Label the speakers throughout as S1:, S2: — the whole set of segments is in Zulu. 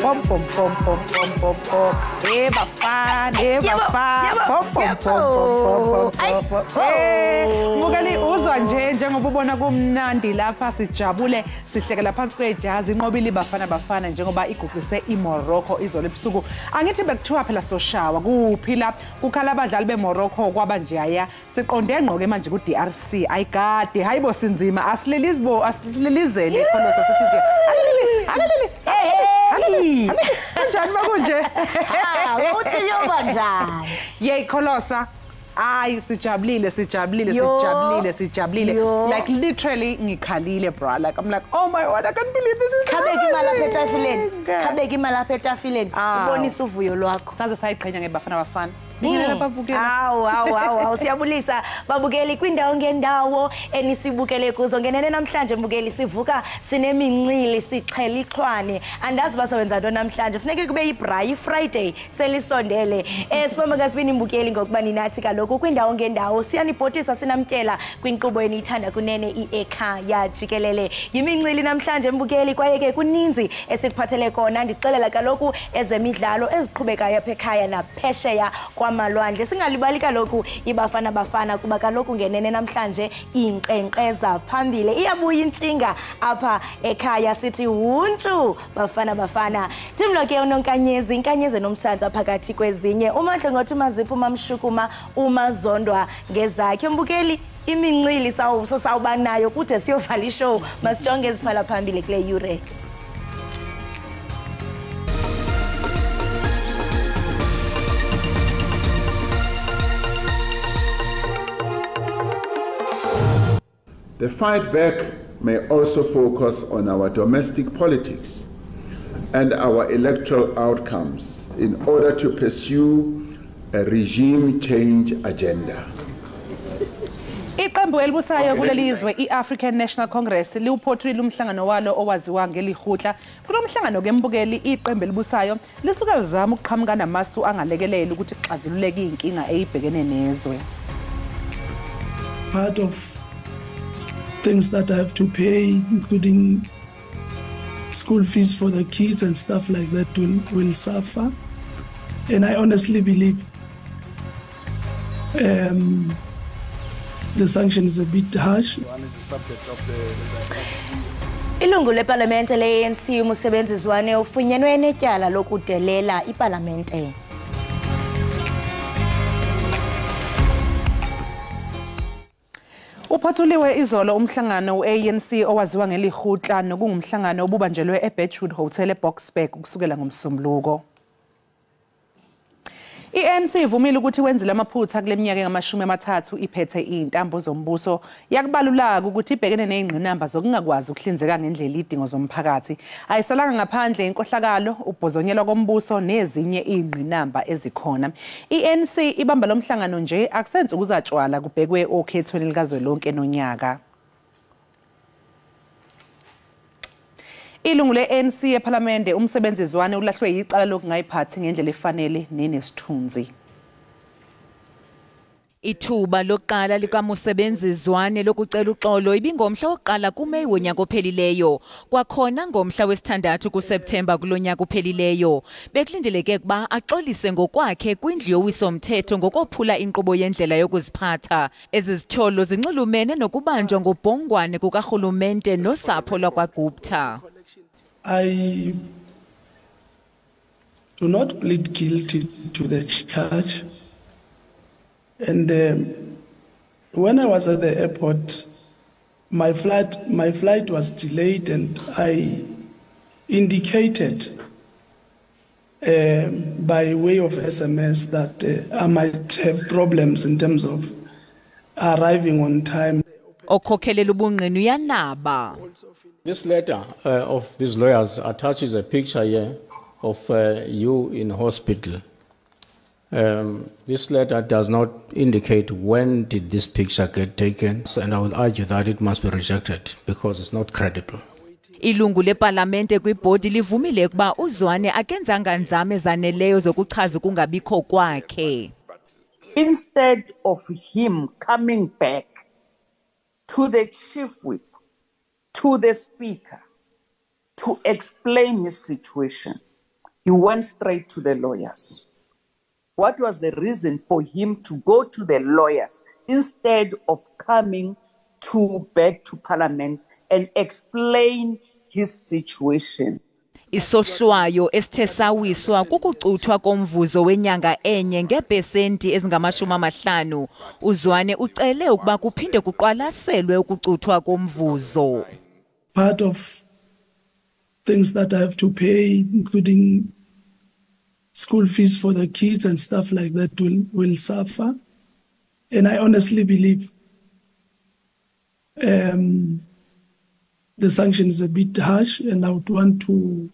S1: Pom pom pom pom pom pom pom. Bafana, bafana. Pom pom pom pom pom. Mbukeli uzwa njengoba ubona kumnandi lapha sijabule sihlekela phansi kwejazi inqobile bafana njengoba igugise iMorocco izolo ebusuku. Angithi bekuthiwa phela soshawa kuphila kukhala abadlali beMorocco kwaba nje aya siqonde ngqoke manje ku DRC ayigade hayibo sinzima asililizele khona sasithi nje kanjani makunje
S2: uthi yoba njani
S1: yekholosa ay sijabulile like literally ngikhalile bro like I'm like oh my god I can't believe this is
S2: khabeki imali apha etafileni ubonisa uvuyo lwakho
S1: saze sayiqhenya ngebafana
S2: Awu siyabulisa babukeli kwindawo ngendawo enisibukele kuzo ngenene namhlanje mbukeli sivuka sinemincili sixhela ixhwane andazi basebenza ntoni namhlanje funeke kube yibrayi Friday selisondele sibamba ngasibini mbukeli ngokuba ninathi kaloku kwindawo ngendawo siyanibhotisa sinamkela kwinkqubo eniyithanda kunene Ekhaya Jikelele yimincili namhlanje mbukeli kwaye ke kuninzi esikuphathele kona ndixelela kaloku ezemidlalo eziqhubekayo apha ekhaya naphesheya kwamalwandle singalibali kaloku ibafana kuba kaloku ngenene namhlanje inkqenkqeza phambili iyabuya intshinga apha ekhaya sithi wuntshu bafana timloke unonkanyezi inkanyeze nomsantsa phakathi kwezinye uMandla ngothi umazipho umamshukuma umazondwa ngezakhe mbukeli imincili sawubanayo kude siyovala ishow masijonge eziphala phambili kule yure.
S3: The fight back may also focus on our domestic politics and our electoral outcomes in order to pursue a regime change agenda.
S1: Iqembu elibusayo kulelizwe iAfrican National Congress liwuphothulile umhlangano walo owaziwa ngelihutla kulomhlangano kembukeli iqembu elibusayo lisuka lizama ukuqhamuka namasu angalekelela ukuthi xaziluleke inkinga eyibhekene nezwe.
S4: Part of things that I have to pay, including school fees for the kids and stuff like that, will suffer. And I honestly believe the sanction is a bit harsh.
S2: Ilungu leParlamente le-ANC uMusebenziswane ufunyenwe enetyala lokudelela iParlamente.
S1: Uphathuliwe izolo umhlangano we-ANC owaziwa ngelihutla nokungumhlangano obubanjelwe eBeachwood Hotel eBoksburg kusukela ngomsombuluko. I-ANC ivumile ukuthi wenzile amaphutha kule minyaka engamashumi-30 iphethe intambo zombuso yakubalulaka ukuthi ibhekene nezingqinamba zokungakwazi ukuhlinzeka ngendlela idingo zomphakathi ayisalanga ngaphandle inkohlakalo ubhozonyelwa kombuso nezinye izingqinamba ezikhona. I-ANC ibamba lo mhlangano nje akusenze ukuzatshwala kubhekwe okhethweni likazwelonke nonyaka. Ilungu le-ANC eParlamente uMsebenziswane ulahlwe yicala lokungayiphathi ngendlela efanele nenesithunzi.
S5: Ithuba lokuqala likaMusebenziswane lokucela uxolo ibingomhla wokuqala kuMeyi wonyaka ophelileyo kwakhona ngomhla wesithandathu kuSeptemba kulonyaka ophelileyo bekulindeleke kuba axolise ngokwakhe kwindlu yowiso-mthetho ngokophula inkqubo yendlela yokuziphatha ezizithyolo zinxulumene nokubanjwa ngobhongwane kukarhulumente nosapho lwakwaGupta.
S4: I do not plead guilty to the charge. And when I was at the airport, my flight was delayed, and I indicated by way of SMS that I might have problems in terms of arriving on time.
S5: Okhokhelela ubungqina uyanaba.
S6: This letter of these lawyers attaches a picture here of you in hospital. This letter does not indicate when did this picture get taken, and I would argue that it must be rejected because it's not credible.
S5: Ilungu leParlamente kwibhodi livumile ukuba uZwane akenzanga nzame zaneleyo zokuchaza ukungabikho kwakhe.
S7: Instead of him coming back to the chief whip, to the speaker, to explain his situation, he went straight to the lawyers. What was the reason for him to go to the lawyers instead of coming back to Parliament and explain his situation?
S5: Isohlwayo esithe sawiswa kukucuthwa komvuzo wenyanga enye ngeepesenti ezingama-50. uZwane ucele ukuba kuphinde kuqwalaselwe ukucuthwa komvuzo.
S4: Part of things that I have to pay, including school fees for the kids and stuff like that, will suffer. And I honestly believe the sanction is a bit harsh, and I would want to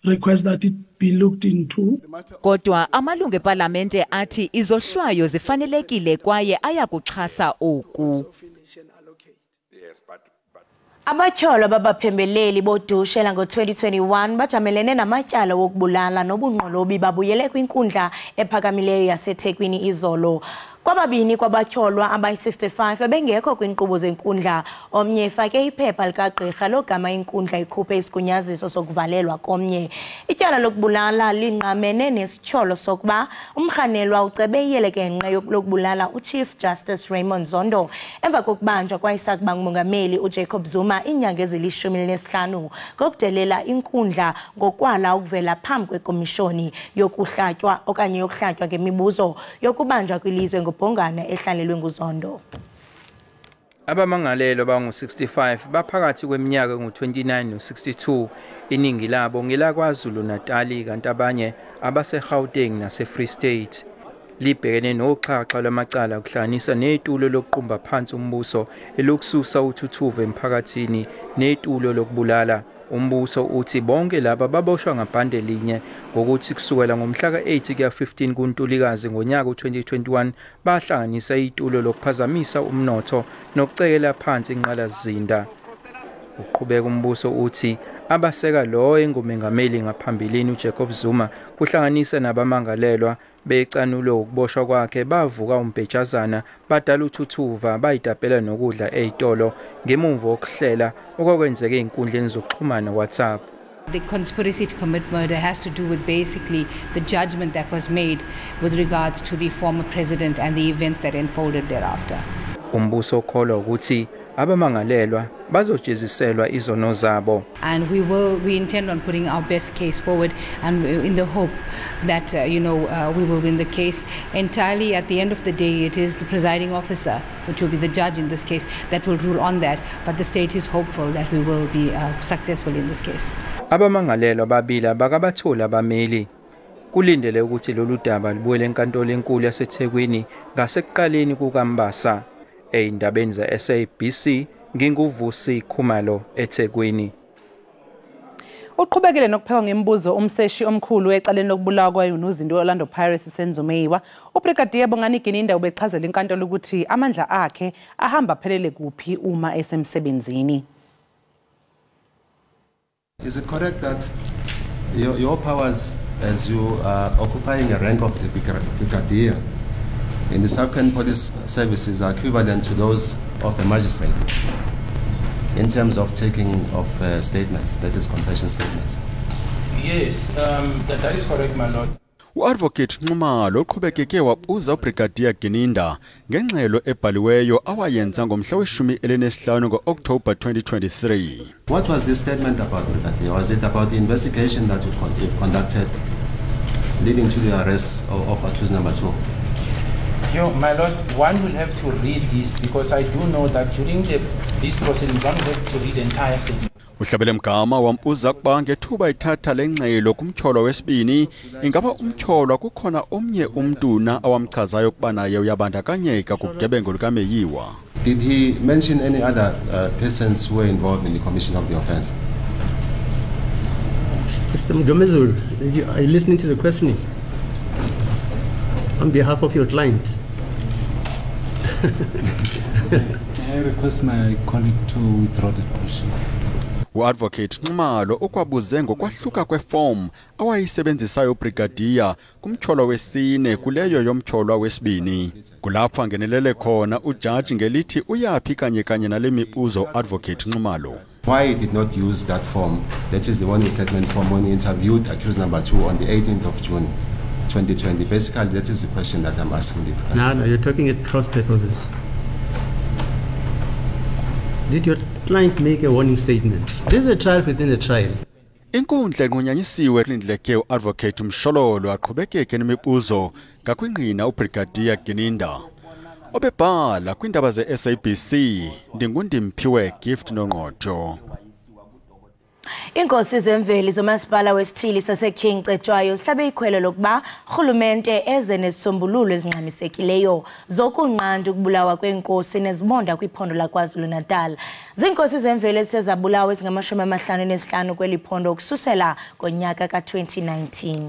S4: request that it be looked into.
S5: Kodwa amalungu eParlamente athi izohlwayo zifanelekile kwaye ayakuxhasa oku.
S2: Abatyholwa babaphembeleli bodushela ngo-2021 bajamelene namatyala wokubulala nobunqolobi babuyele kwinkundla ephakamileyo yaseThekwini izolo. Kwababini kwabatyholwa abayi-65 bebengekho kwiinkqubo zenkundla. Omnye efake iphepha likagqirha logama inkundla ikhuphe isigunyaziso sokuvalelwa komnye. Ityala lokubulala linqamene nesityholo sokuba umrhanelwa ucebe iyelekenqe lokubulala uChief Justice Raymond Zondo emva kokubanjwa kwayisakuba ngumongameli uJacob Zuma iinyanga ezili-15 ngokudelela inkundla ngokwala ukuvela phambi kwekomishoni yokuhlatywa okanye yokuhlatywa ngemibuzo yokubanjwa kwilizwe ngobhongana ehlalelwe nguZondo.
S8: Abamangalelwa bangu-65 baphakathi kweminyaka engu-29 no-62. Iningi labo ngelakwaZulu Natali kanti abanye abase-Gauteng nase-Free State. Libhekene noxhaxha lwamacala ukuhlanganisa netulo lokuqumba phansi umbuso elokususa uthuthuva emphakathini netulo lokubulala. Umbuso uthi bonke laba baboshwa ngabhande linye ngokuthi kusukela ngomhla ka-8 kuya 15 kuNtulikazi ngonyaka u-2021 bahlanganisa itulo lokuphazamisa umnotho nokucekela phansi inqalasizinda. Uqhubeka umbuso uthi abaseka lo engumengameli ngaphambilini uJacob Zuma kuhlanganisa nabamangalelwa becanulo ukuboshwa kwakhe bavuka umbhejazana badala uthuthuva bayidapela nokudla ezitolo ngemuva okuhlela okwakwenzeke einkundleni zokuxhumana WhatsApp.
S9: The conspiracy to commit murder has to do with basically the judgment that was made with regards to the former president and the events that unfolded thereafter.
S8: Umbuso ukholwa ukuthi abamangalelwa bazojeziselwa izono zabo.
S9: And we intend on putting our best case forward, and in the hope that we will win the case entirely. At the end of the day, it is the presiding officer, which will be the judge in this case, that will rule on that. But the state is hopeful that we will be successful in this case.
S8: Abamangalelwa babili bakabathola abameli. Kulindele ukuthi lolu daba libuyele enkantolo enkulu yaseThekwini ngasekuqaleni kukaMbasa. Eindabeni za SABC nginguvusi Khumalo eThekwini.
S1: Uqhubekile nokupheka ngemibuzo umseshi omkhulu ecaleni lokubulawa kwayo Orlando Pirates Senzomeyiwa. Ubrigadier Bongani Gininda ubechazela inkantolo ukuthi amandla akhe ahamba phelele kuphi uma esemsebenzini.
S10: Is it correct that your powers as you are occupying a rank of the brigadier in the South African Police Services are equivalent to those of a magistrate in terms of taking of statements, that is confession statements?
S11: Yes, that is correct, my lord.
S12: U-Advocate Nxumalo uqhubekeke wabuza uBrigadier Gininda ngengxelo ebhaliweyo awayenza ngomhla we-15 ngo-October 2023.
S10: What was this statement about, Brigadier? Was it about the investigation that you've conducted leading to the arrest of accused number 2?
S11: My lord, one will have to read this because I do know that during this proceeding, one will have to read the entire statement.
S12: Uhlabele Mgama wambuza kuba ngethuba ithatha lengxelo kumtyholwa wesibini ingaba umtyholwa kukhona omnye umntuna awamchazayo ukuba naye uyabandakanyeka kubugebengu lukaMeyiwa.
S10: Did he mention any other persons who were involved in the commission of the offense?
S13: Mr. Mgomezulu, are you listening to the questioning on behalf of your client?
S14: May I request my colleague to withdraw the question?
S12: U-advocate Nxumalo ukwabuze ngokwahluka kweform awayisebenzisayo ubrigadier kumtyholwa wesine kuleyo yomtyholwa wesibini. Kulapho angenelele khona ujaji ngelithi uyaphi kanye nale mibuzo advocate Nxumalo.
S10: Why he did not use that form, that is the warning statement form, when he interviewed accused number 2 on the 18th of June 2020. Basically, that is the question that I'm asking the brigadier.
S13: No, you're talking at cross purposes. Did your client make a warning statement? This is a trial within a trial.
S12: Inkundla enqunyanyisiwe kulindleke u-advocate Mshololo aqhubekeke nemibuzo ngakwingqina ubrigadier Gininda. Obebhala kwindaba ze-SABC ndingundimphiwe Gift Nongqotho.
S2: Inkosi zemveli zomasipala wesithili saseKing Cetshwayo sihlabe ikhwelo lokuba urhulumente eze nezisombululo ezingxamisekileyo zokunqanda ukubulawa kwenkosi nezibonda kwiphondo laKwaZulu-Natal. Zinkosi zemveli ezithe zabulawa ezingama-55 kweli phondo ukususela ngonyaka ka-2019.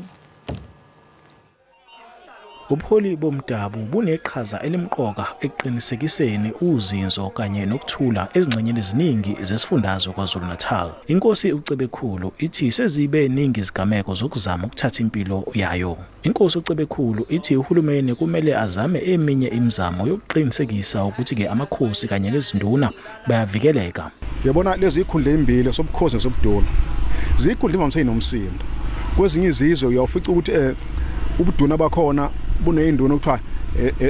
S14: Ubuholi bomdabu buneqhaza elimqoka eqinisekiseni uzinzo kanye nokuthula ezingxenyeni eziningi zesifundazwe kwaZulu-Natal. Inkosi uCebekhulu ithi sezibe ningi izigameko zokuzama ukuthatha impilo yayo. Inkosi uCebekhulu ithi uhulumeni kumele azame eminye imizamo yokuqinisekisa ukuthi ke amakhosi kanye nezinduna bayavikeleka.
S15: Uyabona lezi ikhundla ezimbili sobukhosi nesobuduna. Zikhundla imvamse nomsindo. Kwezinye izizwe uyafica ukuthi ubuduna bakhona buneyinduna ukuthiwa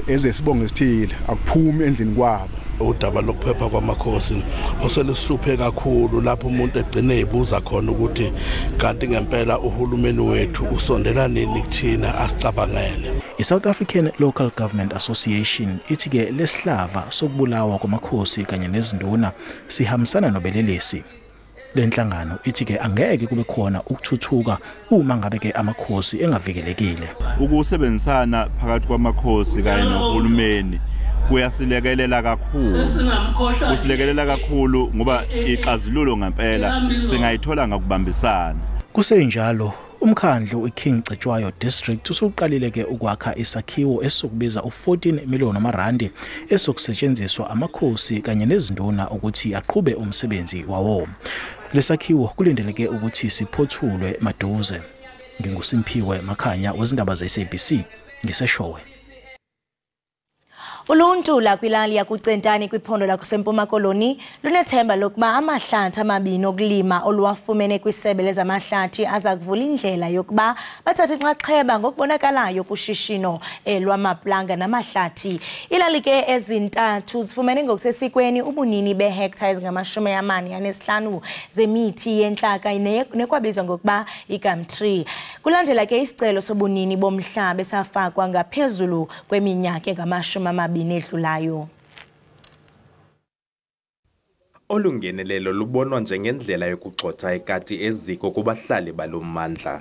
S15: ezesibongo esithile akuphumi endlini kwabo.
S16: Udaba lokuphepha kwamakhosi oseluhluphe kakhulu lapho umuntu egcine ezibuza khona ukuthi kanti ngempela uhulumeni wethu usondela nini kuthina asicabangele.
S14: I-South African Local Government Association ithi ke lesihlava sokubulawa kwamakhosi kanye nezinduna sihambisana nobelelesi. Lenhlangano ithi ke angeke kube khona ukuthuthuka uma ngabe ke amakhosi engavikelekile.
S17: Ukusebenzisana phakathi kwamakhosi kanye nohulumeni kuyasilekelela kakhulu. Kusilekelela kakhulu ngoba ixazululo ngempela singayithola ngokubambisana.
S14: Kusenjalo umkhandlu weKing Cetshwayo District usuqalile ke ukwakha isakhiwo esokubiza u14 million rand esokusetshenziswa amakhosi kanye nezinduna ukuthi aqhube umsebenzi wawo. Lesakhiwo kulindeleke ukuthi siphothulwe maduze. NginguSimphiwe Makhanya wezindaba ze-SABC ngiseshowe.
S2: Uluntu lakwilali yakuCentane kwiphondo lakusempuma koloni lunethemba lokuba amahlathi amabini okulima oluwafumene kwisebe lezamahlathi aza kuvula indlela yokuba bathathe inxaxheba ngokubonakalayo kushishino lwamaplanga namahlathi. Ilali ke ezintathu zifumene ngokusesikweni ubunini behektare ezingama-45 zemithi yentlaka nekwabizwa ngokuba igumtree. Kulandela ke isicelo sobunini bomhlaba esafakwa ngaphezulu kweminyaka engama-20 edlulayo.
S18: Olungenelelo lubonwa njengendlela yokugxotha ikati eziko kubahlali balommandla.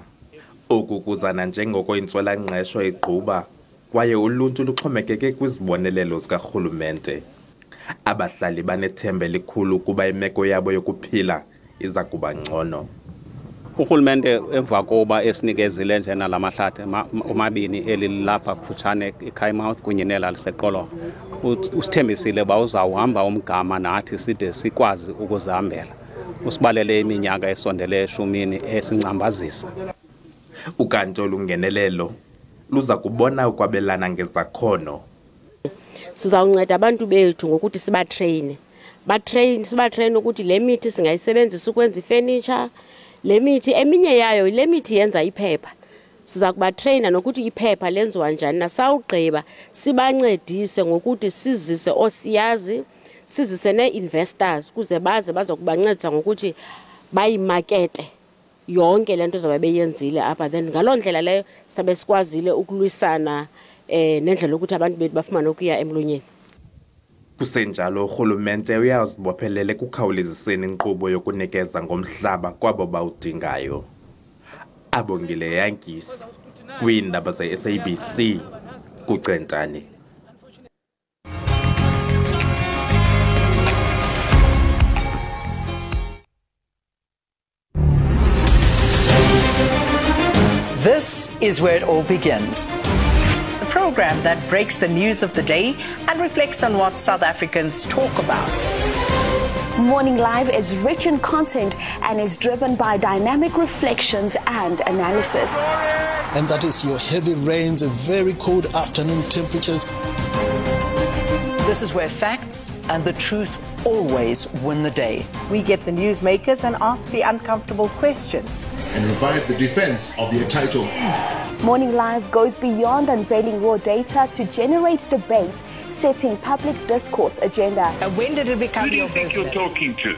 S18: Oku kuzana njengoko intswela-ngqesho igquba kwaye uluntu luxhomekeke kwizibonelelo zikarhulumente. Abahlali banethemba elikhulu kuba imeko yabo yokuphila iza kuba ngcono.
S19: Urhulumente emva koba esinikezile njena lamahlathi omabini elilapha kufutshane eKhaya kunye nelali seqolo usithembisile ba uzawuhamba umgama nathi side sikwazi ukuzihambela. Usibalele iminyaka esondele 10 esincambazisa.
S18: Ukanti olungenelelo luza kubona ukwabelana ngezakhono.
S20: Sizawunceda abantu bethu ngokuthi sibatrain ukuthi le mithi singayisebenzisa ukwenza ifurniture. Le mithi eminye yayo ile mithi yenza iphepha. Siza kubatraina nokuthi iphepha lenziwa njani nasawugqiba sibancedise ngokuthi sizise osiyazi sizise ne-investors kuze bazokubancedisa ngokuthi bayimakete yonke lento zoba beyenzile apha. Then ngaloo ndlela leyo sabe sikwazile ukulwisana nendlela ukuthi abantu bethu bafumane ukuya emlonyeni.
S18: Kusenjalo urhulumente uyazibophelele kukhawuleziseni inkqubo yokunikeza ngomhlaba kwabo bawudingayo. Abongile Yankisi kwiindaba ze-SABC kuCentane.
S21: This is where it all begins. A program that breaks the news of the day and reflects on what South Africans talk about.
S3: Morning Live is rich in content and is driven by dynamic reflections and analysis.
S22: And that is your heavy rains and very cold afternoon temperatures.
S21: This is where facts and the truth always win the day.
S23: We get the newsmakers and ask the uncomfortable questions.
S24: And revive the defense of the entitled.
S3: Morning Live goes beyond unveiling raw data to generate debate, setting public discourse agenda.
S23: When did it become your business?
S24: Who do you think you're talking to?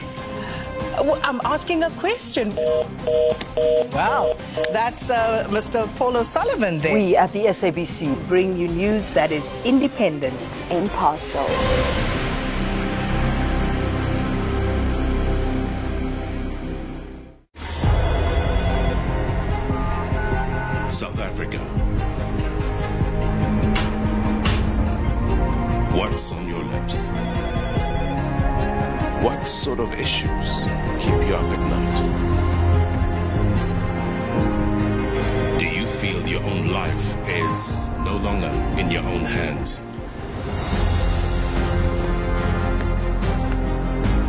S23: I'm asking a question. Wow, that's Mr. Paul O'Sullivan there.
S21: We at the SABC
S23: bring you news that is independent,
S3: impartial.
S25: South Africa. What's on your lips? What sort of issues keep you up at night? Do you feel your own life is no longer in your own hands?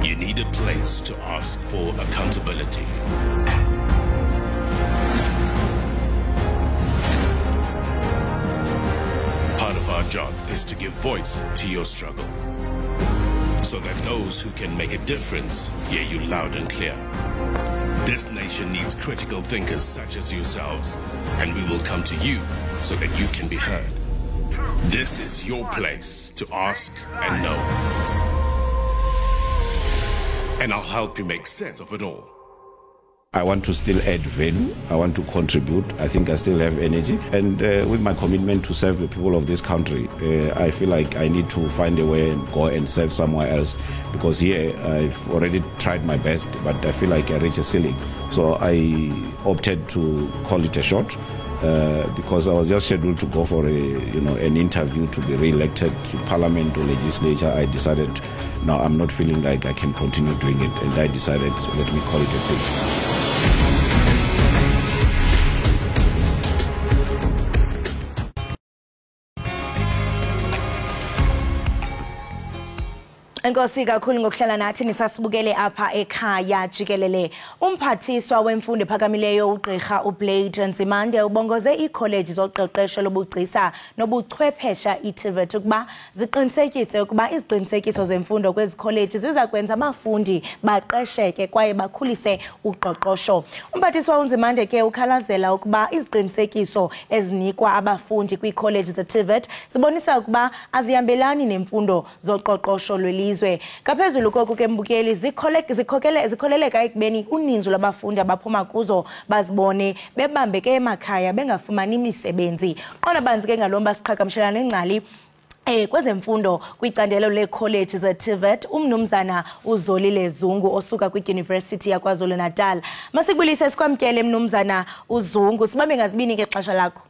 S25: You need a place to ask for accountability. Part of our job is to give voice to your struggle, so that those who can make a difference hear you loud and clear. This nation needs critical thinkers such as yourselves, and we will come to you so that you can be heard. This is your place to ask and know. And I'll help you make sense of it all.
S26: I want to still add value. I want to contribute. I think I still have energy. And with my commitment to serve the people of this country, I feel like I need to find a way and go and serve somewhere else. Because here, I've already tried my best, but I feel like I reached a ceiling. So I opted to call it a shot. Because I was just scheduled to go for an interview to be re-elected to Parliament or legislature. I decided, no, I'm not feeling like I can continue doing it, and I decided, let me call it a quit.
S2: Enkosi kakhulu ngokuhlala nathi nisasibukele apha ekhaya jikelele. Umphathiswa wemfundo ephakamileyo ugqirha uBlade Nzimande ubongoze iikholeji zoqeqesho lobugcisa nobuchwephesha iTVET ukuba ziqinisekise ukuba iziqinisekiso zemfundo kwezi kholeji ziza kwenza abafundi baqesheke kwaye bakhulise uqoqosho. Umphathiswa uNzimande ke ukhalazela ukuba iziqinisekiso ezinikwa abafundi kwiikholeji zeTVET zibonisa ukuba azihambelani nemfundo zoqoqosho lwelizwe. Kaphezulu koku ke mbukeli zikholeleka ekubeni uninzi lwabafundi abaphuma kuzo bazibone bebambeke emakhaya bengafumani imisebenzi. Qona banzi ke ngalomba siqhagamshelana nengcali kwezemfundo kwicandelo leekholeji zeTVET umnumzana uZolile Zungu osuka kwiUniversity yaKwaZulu Natal. Masikubulise sikwamkele mnumzana uZungu, sibambe ngazibini ngexesha lakho.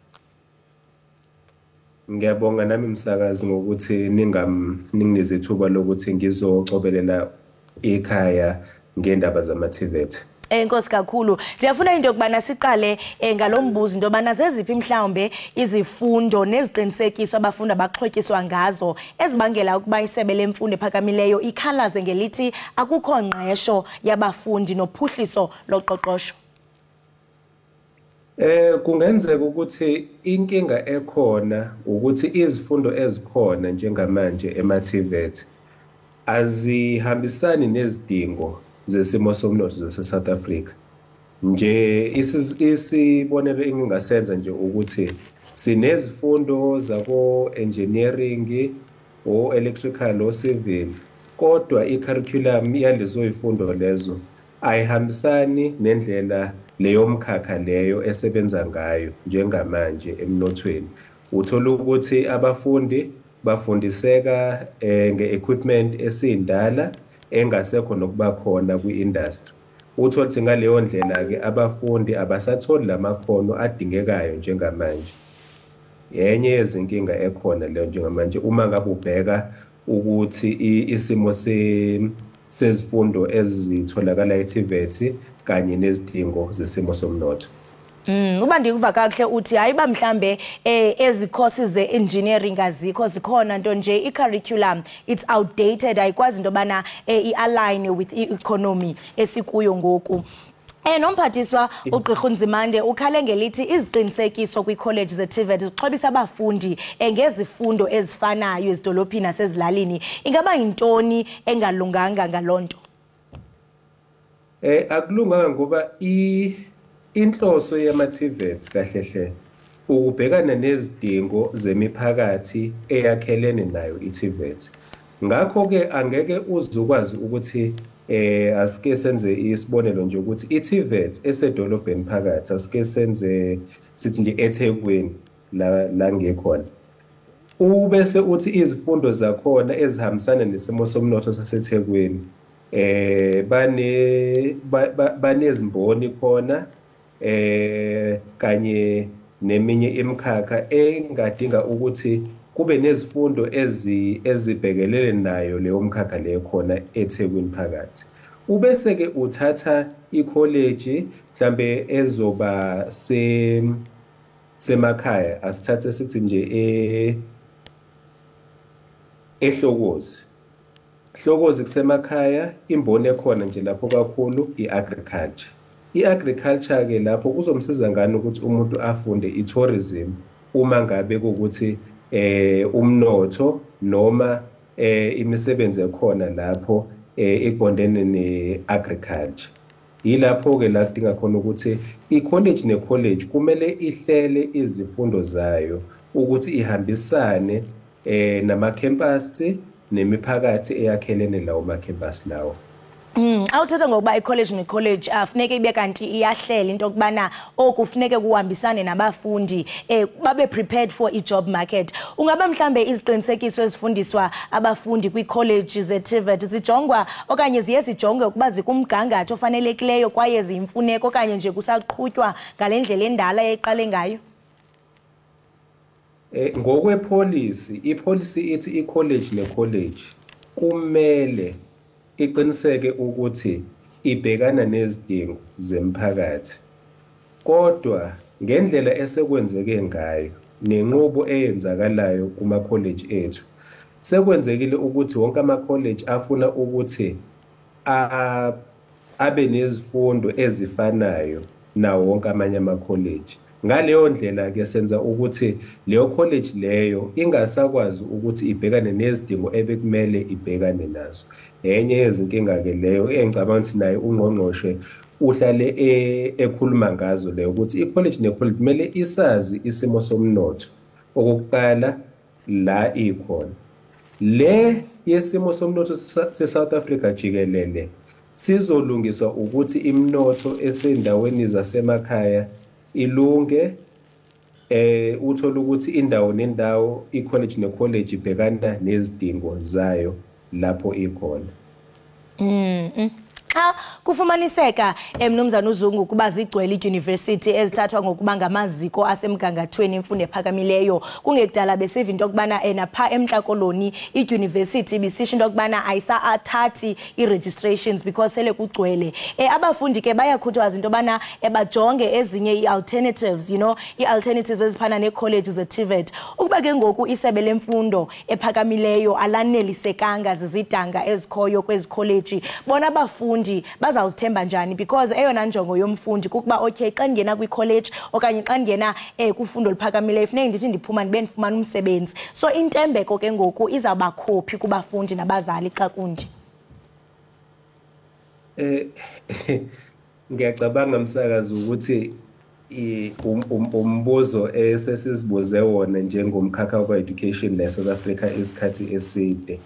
S27: Ngiyabonga nami msakazi ngokuthi ningineze ithuba lokuthi ngizocobelela ekhaya ngendaba zama-TVET.
S2: Enkosi kakhulu. Ndiyafuna into yokubana siqale ngalombuzo into yobana zeziphi mhlawumbe izifundo neziqinisekiso abafundi abaxhotyiswa ngazo ezibangela ukuba isebe lemfundo ephakamileyo ikhalaze ngelithi akukho ngqesho yabafundi nophuhliso loqoqosho.
S27: Kungenzeka ukuthi inkinga ekhona ukuthi izifundo ezikhona njengamanje ema-TVET azihambisani nezidingo zesimo somnotho zase-South Africa. Nje isibonelo engingasenza nje ukuthi sinezifundo zako-engineering, o-electrical, o-civil, kodwa i-curriculum yalezo ifundo lezo ayihambisani nendlela leyo mkhakha leyo esebenza ngayo njengamanje emnothweni. Uthola ukuthi abafundi bafundiseka nge-equipment esindala engasekho nokuba khona kwi-industry. Uthola ukuthi ngaleyo ndlela-ke abafundi abasatholi lamakhono adingekayo njengamanje. Yenye yezinkinga ekhona leyo njengamanje uma ngabe ubheka ukuthi isimo sezifundo ezitholakala eTVET kanye nezidingo zesimo somnotho.
S2: Uba ndikuva kakuhle uthi hayiba mhlambe ezi courses ze-engineering azikho zikhona nto nje i-curriculum it's outdated ayikwazi into yobana i-align with i-economy esikuyo ngoku. Nomphathiswa uGqirha Nzimande ukhale ngelithi iziqinisekiso kwi-college ze-TVET zixhobisa abafundi ngezifundo ezifanayo ezidolophini nasezilalini. Ingaba yintoni engalunganga ngalonto?
S27: Akulunganga ngoba inhloso yama-TVET kahlehle ukubhekana nezidingo zemiphakathi eyakhelene nayo i-TVET. Ngakho-ke angeke uzukwazi ukuthi asike senze isibonelo nje ukuthi i-TVET esedolobheni phakathi asike senze sithi nje eThekwini la ngekhona. Ubese uthi izifundo zakhona ezihambisana nesimo somnotho saseThekwini banezimboni khona kanye neminye imikhakha engadinga ukuthi kube nezifundo ezibhekelele nayo leyo mkhakha leyo khona eThekwini phakathi. Ubese ke uthatha i-college mhlambe ezoba semakhaya asithathe sithi nje eHlokozi. Hlokozi kusemakhaya imboni ekhona nje lapho kakhulu i-agriculture. I-agriculture ke lapho kuzomsiza ngani ukuthi umuntu afunde i-tourism uma ngabe ukuthi umnotho noma imisebenzi ekhona lapho ekubondene ne-agriculture. Yilapho ke la kudinga khona ukuthi i-college ne-college kumele ihlele izifundo zayo ukuthi ihambisane nama-campus nemiphakathi eyakhelene lawo ma-campus lawo.
S2: Awuthetha ngokuba i-college ne-college funeke ibe kanti iyahlela into yokubana okufuneke kuhambisane nabafundi babe prepared for i-job market. Ungaba mhlambe iziqinisekiso ezifundiswa abafundi kwi-college ze-TVET zijongwa okanye ziye zijongwe ukuba zikumgangatho ofanelekileyo kwaye ziyimfuneko okanye nje kusaqhutywa ngale ndlela endala eyayiqale ngayo?
S27: Ngokwepolicy, ipolicy ithi i-college ne-college kumele iqiniseke ukuthi ibhekana nezidingo zemphakathi. Kodwa ngendlela esekwenzeke ngayo nenqubo eyenzakalayo kuma-college ethu sekwenzekile ukuthi wonke ama-college afuna ukuthi abe nezifundo ezifanayo nawo wonke amanye ama-college. Ngaleyo ndlela ke senza ukuthi leyo college leyo ingasakwazi ukuthi ibhekane nezidingo ebekumele ibhekane nazo. Enye yezinkinga ke leyo engicabanga ukuthi naye ungqongqoshe uhlale ekhuluma ngazo leyo ukuthi i-college ne-college kumele isazi isimo somnotho okokuqala la ikhona. Le yesimo somnotho se-South Africa jikelele sizolungiswa ukuthi imnotho esendaweni zasemakhaya ilunge uthola ukuthi indawo nendawo i-college ne-college ibhekana nezidingo zayo lapho ikhona.
S2: Kufumaniseka Mnumzana uZungu ukuba zigcwele i-university ezithathwa ngokuba ngamaziko asemgangathweni imfundo ephakamileyo kungekudala besiva into yokubana napha eMntla-Koloni i-university bisisho into yokubana ayisathathi i-registrations because sele kugcwele. Abafundi ke bayakhuthazwa into yobana bajonge ezinye i-alternatives, i-alternatives ezifana ne-college ze-TVET ukuba ke ngoku isebe lemfundo ephakamileyo alanelisekanga zizidanga ezikhoyo kwezi college bona abafundi bazawuzithemba njani because eyona njongo yomfundi kukuba okay xa ngena kwi-college okanye xa ngena kufundo liphakamileyo funeka ndithi ndiphuma ndibe ndifumana umsebenzi. So intembeko ke ngoku izawuba khophi kubafundi nabazali xa kunje.
S27: Ngiyacabanga msakazi ukuthi umbuzo esesizibuze wona njengomkhakha we-education la South Africa isikhathi eside.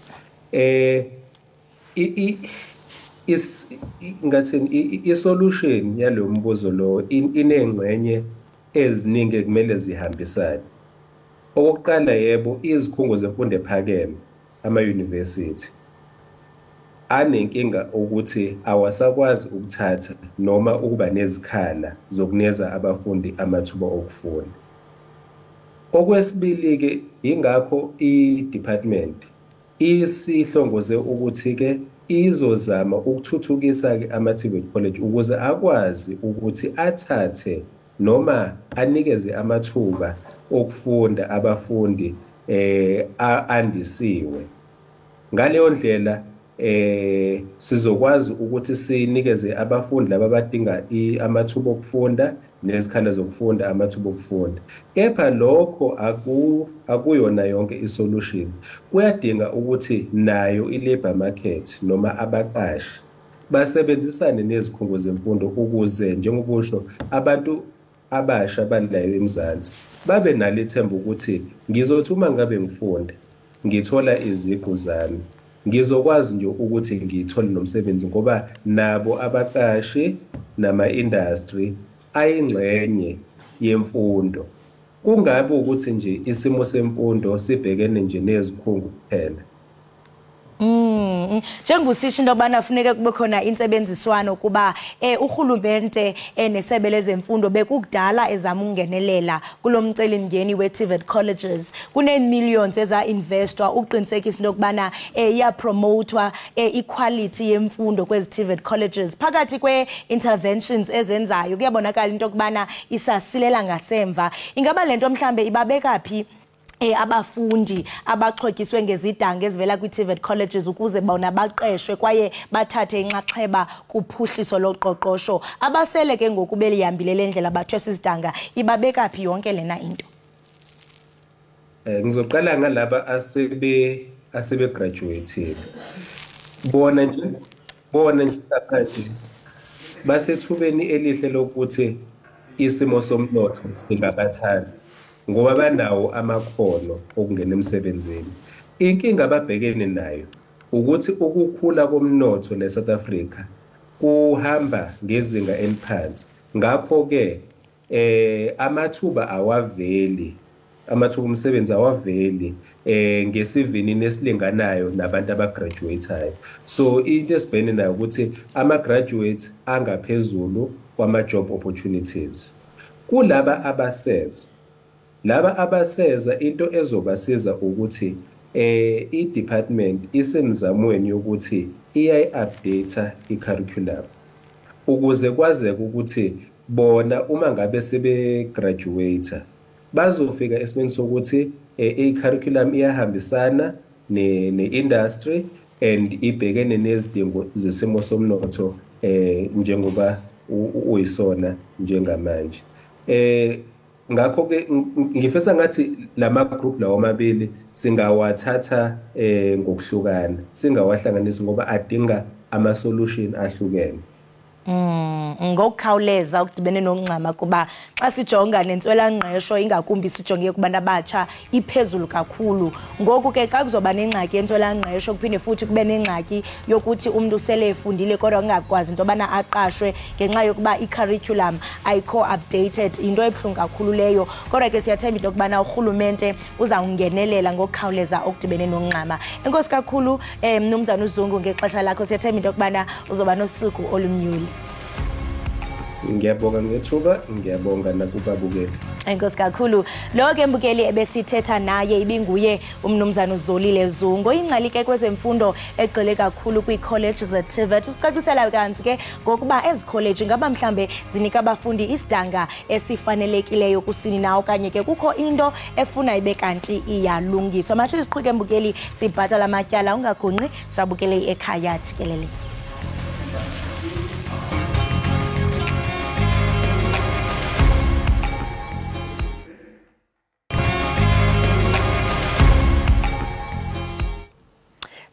S27: Ngathini i-solution yalo mbuzo lo inengxenye eziningi ekumele zihambisane. Okokuqala yebo izikhungo zemfundo ephakeme ama-university anenkinga ukuthi awasakwazi ukuthatha noma ukuba nezikhala zokunikeza abafundi amathuba okufunda. Okwesibili ke ingakho i-department isihlongoze ukuthi ke izozama ukuthuthukisa ke ama-TVET college ukuze akwazi ukuthi athathe noma anikeze amathuba okufunda abafundi andisiwe. Ngaleyo ndlela sizokwazi ukuthi sinikeze abafundi laba abadinga amathuba okufunda nezikhala zokufunda amathuba okufunda. Kepha lokho akuyona yonke isolution. Kuyadinga ukuthi nayo i-labor market noma abaqashi basebenzisane nezikhungo zemfundo ukuze njengokusho abantu abasha balayo eMzansi babe nalethemba ukuthi ngizothi uma ngabe ngifunda ngithola iziqu zami ngizokwazi nje ukuthi ngithole nomsebenzi ngoba nabo abaqashi nama-industry ayingxenye yemfundo. Kungabe ukuthi nje isimo semfundo sibhekene nje nezikhungo kuphela.
S2: Njengosisho into yobana kufuneka kube khona insebenziswano kuba urhulumente nesebe lezemfundo bekukudala ezama ukungenelela kulo mcelimngeni we-TVET colleges. Kune-millions eza-investwa uqinisekisa into yokubana iyapromotwa equality yemfundo kwezi TVET colleges. Phakathi kwe-interventions ezenzayo kuyabonakala into yokubana isasilela ngasemva. Ingaba le nto mhlambe ibabeka phi abafundi abaxhotyiswe ngezidanga ezivela kwi-TVET colleges ukuze bona baqeshwe kwaye bathathe inxaxheba kuphuhliso loqoqosho? Abasele ke ngoku belihambile le ndlela bathwe sizidanga, ibabeka phi yonke lena into?
S27: Ngizoqala ngalaba asebe-graduated. Bona nje manje basethubeni elihle lokuthi isimo somnotho singabathatha ngoba banawo amakhono okungena emsebenzini. Inkinga ababhekene nayo ukuthi ukukhula komnotho le-South Africa kuhamba ngezinga eliphansi. Ngakho-ke amathuba omsebenzi awaveli ngesivinini esilinganayo nabantu abagraduate-ayo. So into esibhekene nayo ukuthi ama-graduates angaphezulu kwama-job opportunities. Kulaba abaseza into ezobasiza ukuthi i-department isemzamweni yokuthi iyayi-update i-curriculum ukuze kwazeke ukuthi bona uma ngabe sebe-graduate bazofika esimeni sokuthi i-curriculum iyahambisana ne-industry and ibhekene nezidingo zesimo somnotho njengoba uyisona njengamanje. Ngakho-ke ngifisa ngathi lama group lawo amabili singawathatha ngokuhlukana, singawahlanganisi ngoba adinga ama-solution ahlukene.
S2: Ngokukhawuleza ukudibene nongcama kuba xa sijonga nentswelangqesho ingakumbi sijonge kubantu abatsha iphezulu kakhulu. Ngoku ke xa kuzoba nengxaki yentswelangqesho kuphinde futhi kube nengxaki yokuthi umuntu usele efundile kodwa angakwazi into yobana aqashwe ngenxa yokuba i-curriculum ayikho updated, into ebuhlungu kakhulu leyo. Kodwa ke siyathemba into yokubana urhulumente uzawungenelela ngokukhawuleza okudibene nongcama. Enkosi kakhulu Mnumzana uZungu ngexesha lakho, siyathemba into yokubana uzoba nosuku olumnyuli.
S27: Ngiyabonga ngethuba, ngiyabonga nakubabukeli.
S2: Enkosi kakhulu. Lo ke mbukeli ebesithetha naye ibinguye uMnumzana uZolile Zungu, ingcali ke kwezemfundo egxile kakhulu kwi-college ze-TVET. Usicacisela kanti ke ngokuba ezi college ngaba mhlambe zinika abafundi isidanga esifanelekileyo kusini na okanye ke kukho into efuna ibe kanti iyalungiswa. Mathi siqhubeke mbukeli sibhatala amatyala, ungagonqi sabukele i-Ekhaya Jikelele.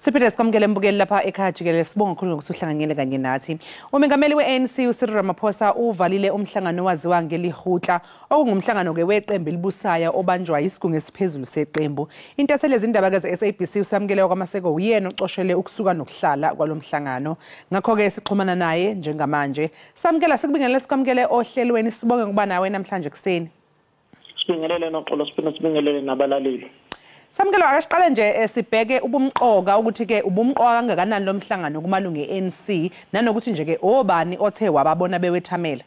S1: Siphinde sikwamukele mbukeli lapha Ekhaya Jikelele, sibonga kakhulu ngokuthi uhlanganyele kanye nathi. Umengameli we-ANC uCyril Ramaphosa uvalile umhlangano owaziwa ngelihutla okungumhlangano ke weqembu elibusayo obanjwa isigungu esiphezulu seqembu. Intatheli yezindaba ze-SABC usamukele kwamaseko uyena ocoshele ukusuka nokuhlala kwalomhlangano. Ngakho-ke sixhumana naye njengamanje. Samukela sikubingelele sikwamukele ohlelweni, sibonge ngokuba nawe namhlanje kuseni.
S4: Sibingelele noxolo, siphinde sibingelele nabalaleli.
S1: Samukelo akasiqale nje sibheke ubumqoka ukuthi ke ubumqoka kangakanani lo mhlangano kumalungu e-ANC nanokuthi nje ke obani othe wababona bewethamela.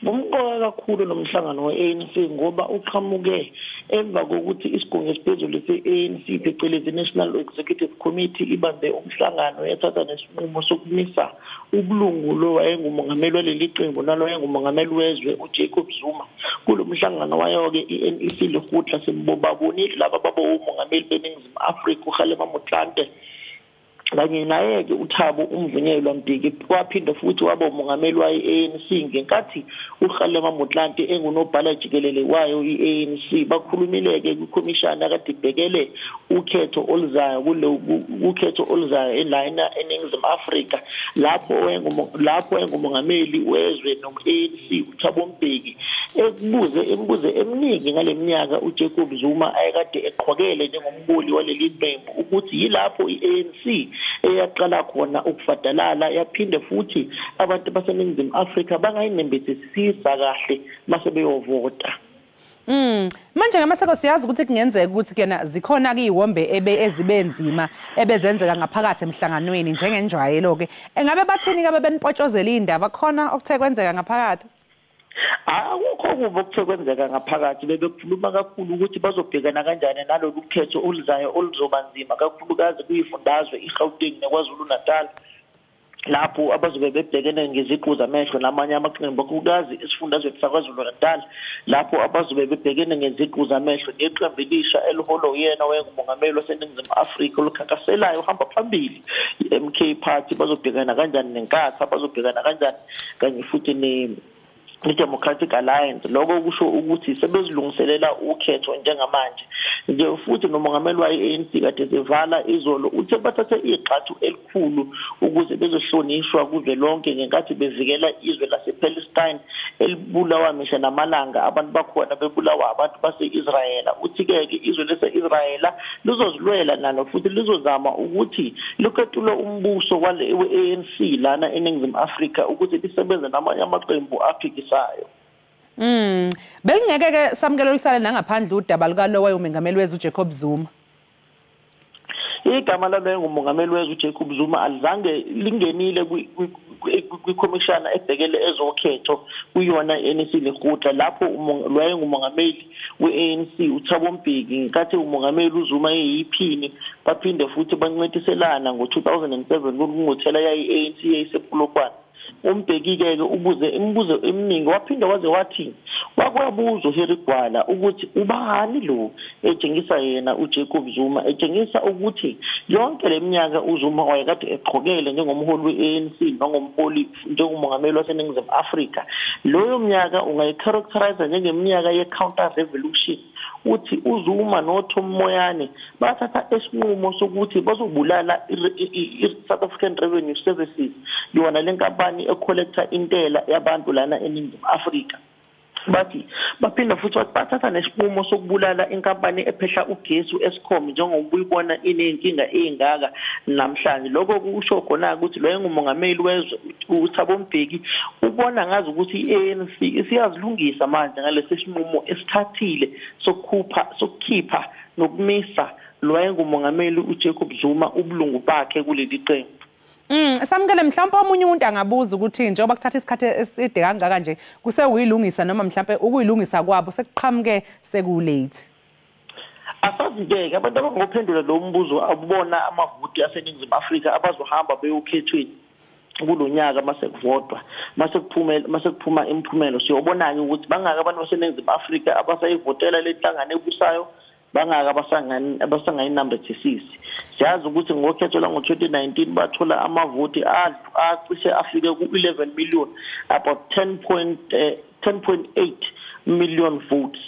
S4: Bumqoka kakhulu lo mhlangano we-ANC ngoba uqhamuke emva kokuthi isigungu esiphezulu se-ANC phecelezi National Executive committee ibambe umhlangano yathatha nesinqumo sokumisa ubulungu lo wayengumongameli waleli qembu nalo wayengumongameli wezwe uJacob Zuma. Kulo mhlangano wayo-ke i-NEC lehutla sembobabonile laba baba umongameli beNingizimu Afrika uKhalema Motlanthe kanye naye-ke uThabo Umvunyelwa Mbeki waphinde futhi waba umongameli waye-ANC ngenkathi uKhalema Motlanthe engunobhala jikelele wayo i-ANC. Bakhulumile-ke kwikhomishana akade ibhekele ukhetho oluzayo ukhetho oluzayo enlayina eNingizimu Afrika lapho engumongameli wezwe no-ANC uThabo Mbeki embuze eminingi ngale minyaka uJacob Zuma ayekade eqhokele njengomholi waleli qembu ukuthi yilapho i-ANC eyaqala khona ukufadalala yaphinde futhi abantu baseNingizimu Afrika bangayinembethesisa kahle mase beyovota.
S1: Manje ngamaseko siyazi ukuthi kungenzeka ukuthi kena zikhona ke iwombe ezibenzima ebezenzeka ngaphakathi emhlanganweni njengenjwayelo ke engabe bathini ke bebenipotshozela indaba khona okuthe kwenzeka ngaphakathi?
S4: Akukho kuba okuthe kwenzeka ngaphakathi bebekhuluma kakhulu ukuthi bazobhekana kanjani nalolu khetho oluzayo oluzobanzima kakhulukazi kuyifundazwe iGauteng neKwaZulu-Natal lapho abazobe bebhekene ngeziqu zamehlo namanye amaqembu kakhulukazi esifundazweni saKwaZulu-Natal lapho abazobe bebhekene ngeziqu zamehlo neqembu elisha eliholwa uyena wayengumongameli waseNingizimu Afrika olukhankaselayo uhamba phambili i-MK Party bazobhekana kanjani nenkatha bazobhekana kanjani kanye futhi i-Democratic Alliance. Lokho kusho ukuthi sebezilungiselela ukhetho njengamanje nje futhi nomongameli waye-ANC kade sevala izolo uthe bathathe iqhathu elikhulu ukuze bezohlonishwa kuze lonke ngenkathi bevikela izwe lasePalestine elibulawa misha namalanga abantu bakhona bebulawa abantu base-Israyela. Uthi-ke izwe lase-Israyela lizozilwela nalo futhi lizozama ukuthi liqetule umbuso we-ANC lana eNingizimu Afrika ukuthi lisebenze namanye amaqembu aphikisayo.
S1: Belingeke samukelo lisale nangaphandle udaba lukalo wayengumongameli wezwe uJacob Zuma.
S4: Igama lalo ngumongameli wezwe uJacob Zuma alizange lingenile kwikhomishana ebhekele ezokhetho kuyona i-ANC lehutla lapho wayengumongameli we-ANC uThabo Mbeki ngenkathi umongameli uZuma eyiphini baphinde futhi bancediselana ngo-2007 kungothela yayi-ANC yayisepulokwane. Umbeki-ke ubuze imibuzo eminingi waphinde waze wathi wakwabuza uHerigwala ukuthi ubani lo etshengisa yena uJacob Zuma etshengisa ukuthi yonke leminyaka uZuma wayekade eqhokele njengomholi we-ANC nongomholi njengomongameli waseNingizimu Afrika. Loyo mnyaka ungayicharacterize njengeminyaka ye-counter revolution. Uthi uZuma noTom Moyane bathatha isinqumo sokuthi bazobulala i-South African Revenue Services yona lenkampani ecollector intela yabantu lana eNingizimu Afrika. Bathi baphinda futhi bathatha nesinqumo sokubulala inkampani ephehla ugesi uEskom njengobuyibona inenkinga engaka namhlanje. Lokho kusho khona ukuthi lo yengumongameli wezwe uThabo Mbeki ubona ngazi ukuthi i-ANC isiyazilungisa manje ngalesi sinqumo esithathile sokukhipha nokumisa lo yengumongameli uJacob Zuma ubulungu bakhe kuleli qembu.
S1: Samukele mhlawumbe omunye umuntu angabuza ukuthi njengoba kuthatha isikhathi eside kangaka nje kusewuyilungisa noma mhlawumbe ukuyilungisa kwabo sekuqhamuke sekulate.
S4: Asazi-ke abantu abangophendula lo mbuzo abubona amavoti aseNingizimu Afrika abazohamba beyokhethweni kulonyaka masekuvotwa masekuphuma imiphumelo siyobona-ke ukuthi bangaka abantu baseNingizimu Afrika abasayivotela le nhlangano ebusayo bangaka abasangayinambethisisi. Siyazi ukuthi ngokhetho lango-2019 bathola amavoti acishe afike ku-11 million about 10.8 million votes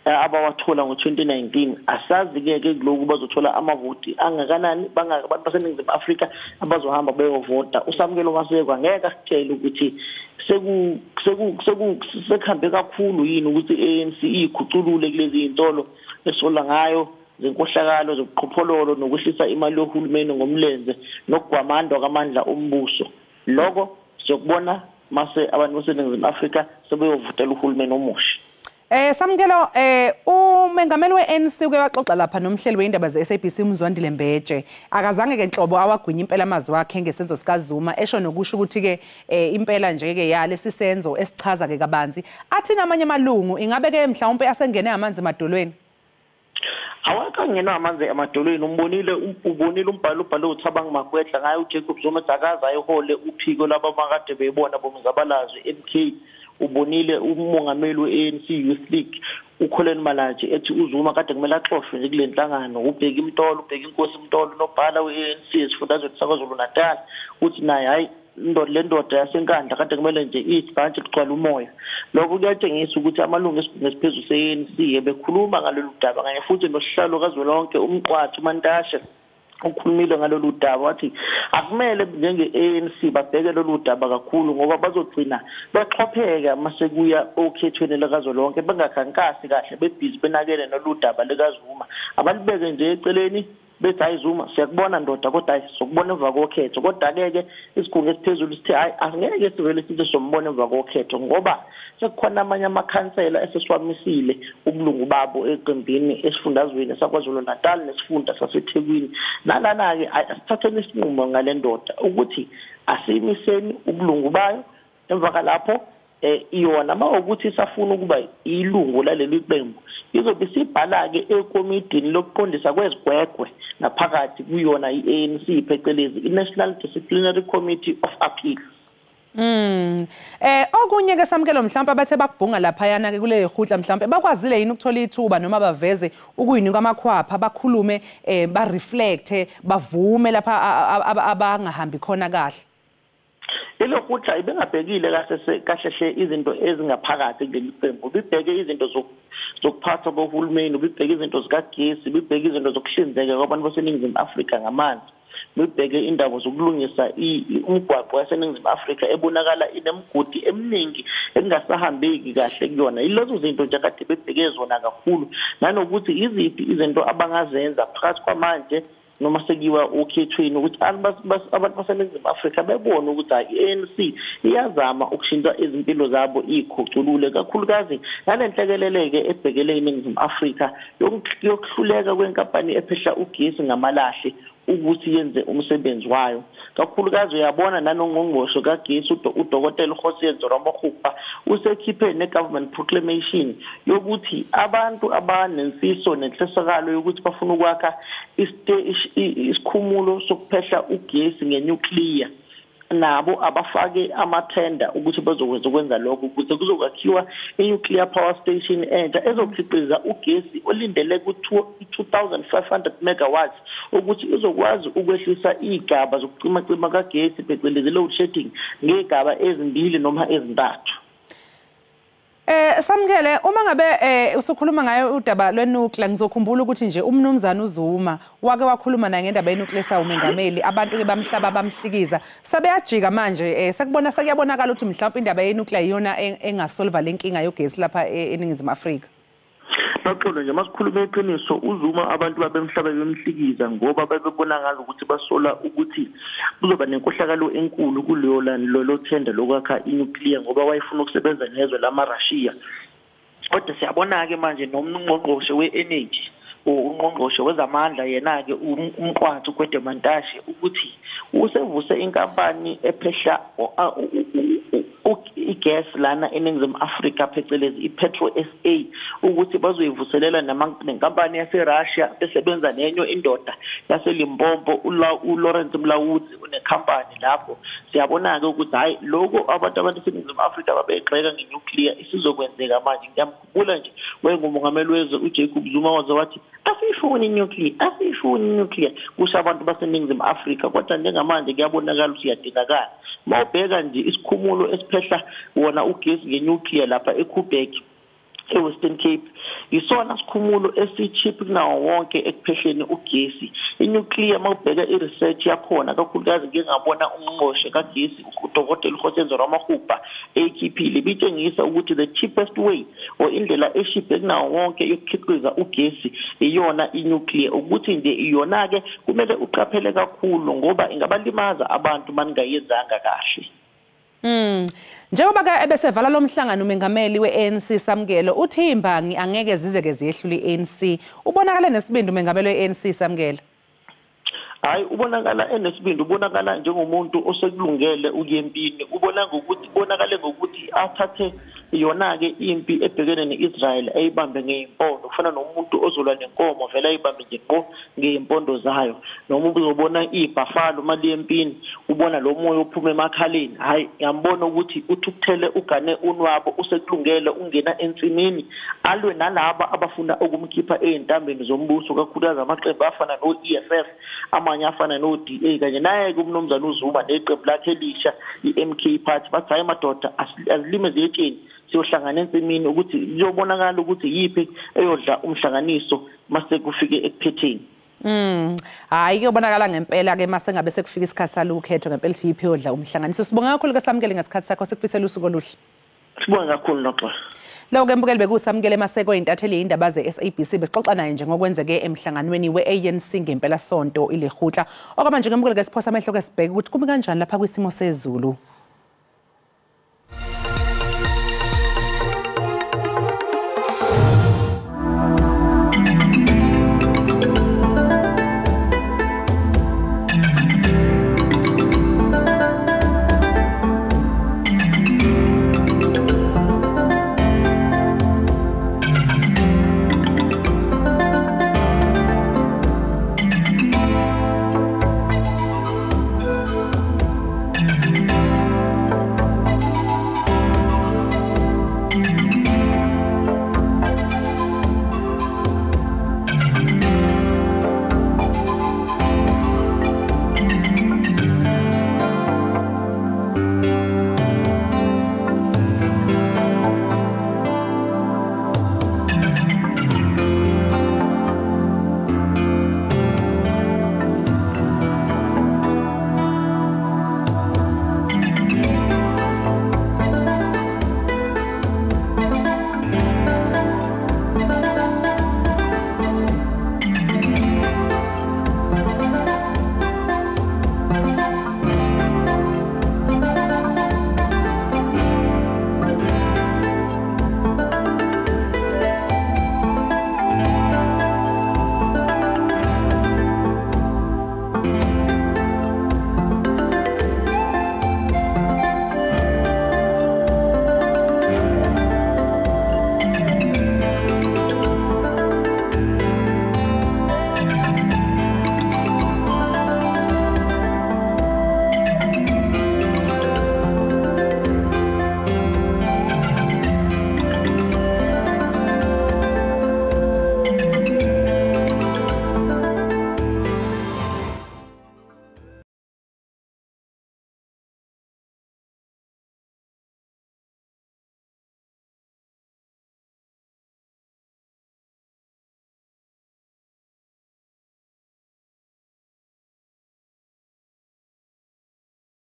S4: abawathola ngo-2019. Asazi-ke kuloku bazothola amavoti angakanani bangaka abantu baseNingizimu Afrika abazohamba beyovota. uSamukelo Masekwa ngeke asitshele ukuthi sekuhambe kakhulu yini ukuthi i-ANC ikhuculule kulezi intolo esola ngayo zenkohlakalo zobuqhophololo nokwehlisa imali yohulumeni ngomlenze nokugwamandwa kwamandla ombuso. Lokho siyokubona mase abantu baseNingizimu Afrika sebeyovotela uhulumeni omusha.
S1: Samukelo umengameli we-ANC uke waxoxa lapha nomhleli weindaba ze-SABC uMzwandile Mbeje akazange ke nhlobo awagwinya impela amazwi wakhe ngesenzo sikaZuma esho nokusho ukuthi ke impela nje ke yale sisenzo esichaza ke kabanzi athi namanye amalungu ingabe ke mhlawumbe asengene amanzi emadolweni.
S4: awakangena amanzi emadolweni ubonile umbhalo uThabang Magwedla ngaye uJacob Zuma Dakaza ayihole uphiko labamakade beyibona bomzabalazwe MK ubonile umongameli weANC Youth League uKholeni Malaji ethi uZuma kade kumele axoshwe nje kule nhlangano ubheka imtolo ubheka inkosi imtolo nobhala weANC esifundazweni saKwaZulu Natal uthi naye hayi le ndoda yasenkandla kade kumele nje ibhanti kugcwala umoya lokho kuyatshengisa ukuthi amalungu esiphezulu seANC bekhuluma ngalolu daba kanye futhi nosihlalo kazwelonke umqwathi uMantashe ukhulumile ngalolu daba wathi akumele njenge-ANC babheke lolu daba kakhulu ngoba bazogcina baxhopheka masekuya okhethweni lakazwelonke bengakhankasi kahle bebhizi benakele nolu daba likaZuma abalibeke nje eceleni bethi hayi Zuma siyakubona ndoda kodwa sokubona emva kokhetho kodwa-ke isigungu esiphezulu sithe hayi angeke sivele sithi sombona emva kokhetho ngoba sekukhona amanye amakhansela esesiwamisile ubulungu babo eqembini esifundazweni saKwaZulu Natal nesifunda saseThekwini nalana-ke asithatheni isinqumo ngale ndoda ukuthi asiyimiseni ubulungu bayo emva kalapho iyona mawukuthi isafuna ukuba ilungu laleli qembu izobe sibhala-ke ekomidini lokuqondisa kwezigwegwe naphakathi kuyona i-ANC phecelezi i-National Disciplinary Committee of Appeal.
S1: Okunye ke Samkelo mhlawumbe abathe bakubhunga laphayana ke kule ihutla mhlawumbe bakwazile yini ukuthola ithuba noma baveze ukuyinika amakhwapha bakhulume ba-reflecte bavume lapha abangahambi khona kahle.
S4: Ile hutla ibengabhekile kahle izinto ezingaphakathi kuleli qembu bibheke izinto zokuphatha kohulumeni bibheke izinto zikagesi bibheke izinto zokuhlinzeka kwabantu baseNingizimu Afrika ngamanzi bibheke indaba zokulungisa umgwaqo waseNingizimu Afrika ebonakala inemgodi eminingi engasahambeki kahle kuyona ilezo zinto nje kade bebheke zona kakhulu nanokuthi iziphi izinto abangazenza phakathi kwamanje noma sekuyiwa okhethweni ukuthi abantu baseNingizimu Afrika bebone ukuthi i-ANC iyazama ukushintsha izimpilo zabo ikhuculule kakhulukazi nalenhlekeleleke ebhekele iNingizimu Afrika yokuhluleka kwenkampani ephehla ugesi ngamalahle ukuthi yenze umsebenzi wayo kakhulukazi uyabona nanongqongqosho kagesi udokotela uHosiyenzo Ramokhupa usekhiphe ne-government proclamation yokuthi abantu abanemfiso nenhlesakalo yokuthi bafuna ukwakha isikhumulo sokuphehla ugesi ngenuclear nabo abafake amathenda ukuthi bazokwenza lokho ukuze kuzokwakhiwa i-nuclear power station entsha ezokhiqiza ugesi olindele ku-2500 megawatts ukuthi izokwazi ukwehlisa igaba zokucimacima kagesi phecelezi load shedding ngegaba ezimbili noma ezintathu.
S1: Samkele uma ngabe usukhuluma ngayo udaba lwenuclear ngizokhumbula ukuthi nje umnumzana uZuma wake wakhuluma naye ngendaba yenuclear sawumengameli abantu ke bamhlaba bamhlikiza sabeyajika manje sekubona sekuyabonakala ukuthi mhlawumbe indaba yenuclear iyona engasolva lenkinga yogesi lapha eNingizimu Afrika.
S4: Baqolo nje masikhuluma iqiniso uZuma abantu babemhlaba bemhlikiza ngoba bebona ngazo ukuthi basola ukuthi kuzoba nenkohlakalo enkulu kuleyo lolo tender lokwakha inuclear ngoba wayefuna ukusebenza nezwe lamaRussia kodwa siyabona ke manje nomngqongqoshe we-energy ungqongqoshe wezamandla yena ke umqwathi uGwedemantashe ukuthi usevuse inkampani ephehla igas lana eNingizimu Afrika phecelezi iPetro SA ukuthi bazoyivuselela nenkampani yaseRussia esebenza nenyo indoda yaseLimpopo uLawrence Mlawuzi unekhampani lapho siyabona ke ukuthi hayi lokho abantu baseNingizimu Afrika babegxeka ngenuclear isizokwenzeka manje ngiyamkhumbula nje wengumongameli wezwe uJacob Zuma wathi asifuni nuclear kusho abantu baseNingizimu Afrika kodwa njengamanje kuyabonakala ukuthi iyadingakala mawubheka nje isikhumulo esiphehla wona ugesi ngenuclear lapha eKubeck eWestern Cape isona sikhumulo esicheap kunawo wonke ekuphehleni ugesi inuclear mawubheka iresearch yakhona kakhulukazi ngingabona ungqongqoshe kagesi udokotela uHosiyenzo Ramokhupa ekhiphile bitshengisa ukuthi the cheapest way or indlela eshiphe kunawo wonke yokukhiqiza ugesi iyona inuclear ukuthi nje iyona ke kumele uqaphele kakhulu ngoba ingabalimaza abantu maningayezanga kahle.
S1: Njengoba ke ebesevala lomhlangano umengameli weANC Samkelo uthi imbangi angeke zize ke ziyehlule iANC ubonakala nesibindi umengameli weANC Samkelo.
S4: hayi ubonakala enesibindi, ubonakala njengomuntu osekulungele ukuyempini, ubonakale ngokuthi athathe yona-ke impi ebhekene ne-Israel ayibambe ngeyimpondo, kufana nomuntu ozolwa nenkomo vele ayibambe nje qo ngeyimpondo zayo. Noma uzobona ibhafalo mali yempini, ubona lo moya ophuma emakhaleni, hayi ngiyambona ukuthi uthukuthele ugane unwabo, usekulungele ungena ensimini alwe nalaba abafuna ukumkhipha ezintambeni zombuso, kakhulukazi amaqembu afana no-EFF, amanye afana no-DA kanye naye kumnomzana uZuma neqembu lakhe elisha i-MK Party. Bathi hayi madoda asilimeze etsheni, siyohlangana ensimini ukuthi liyobonakala ukuthi yipi eyodla umhlanganiso mase kufike ekuphetheni.
S1: Hayi kuyobonakala ngempela ke mase ngabe sekufika isikhathi salukhetho ngempela ukuthi yipi eyodla umhlanganiso. Sibonga kakhulu ke samukele ngesikhathi sakho, sikufisela usuku oluhle.
S4: Sibonga kakhulu noxolo.
S1: Lo-ke mbukeli bekusamukele Maseko intatheli Iindaba ze-SABC besixoxa naye nje ngokwenzeke emhlanganweni we-ANC ngempela sonto ilehutla. Okwamanje ke mbukeli ke siphosa amehlo ke sibheke ukuthi kumi kanjani lapha kwisimo sezulu.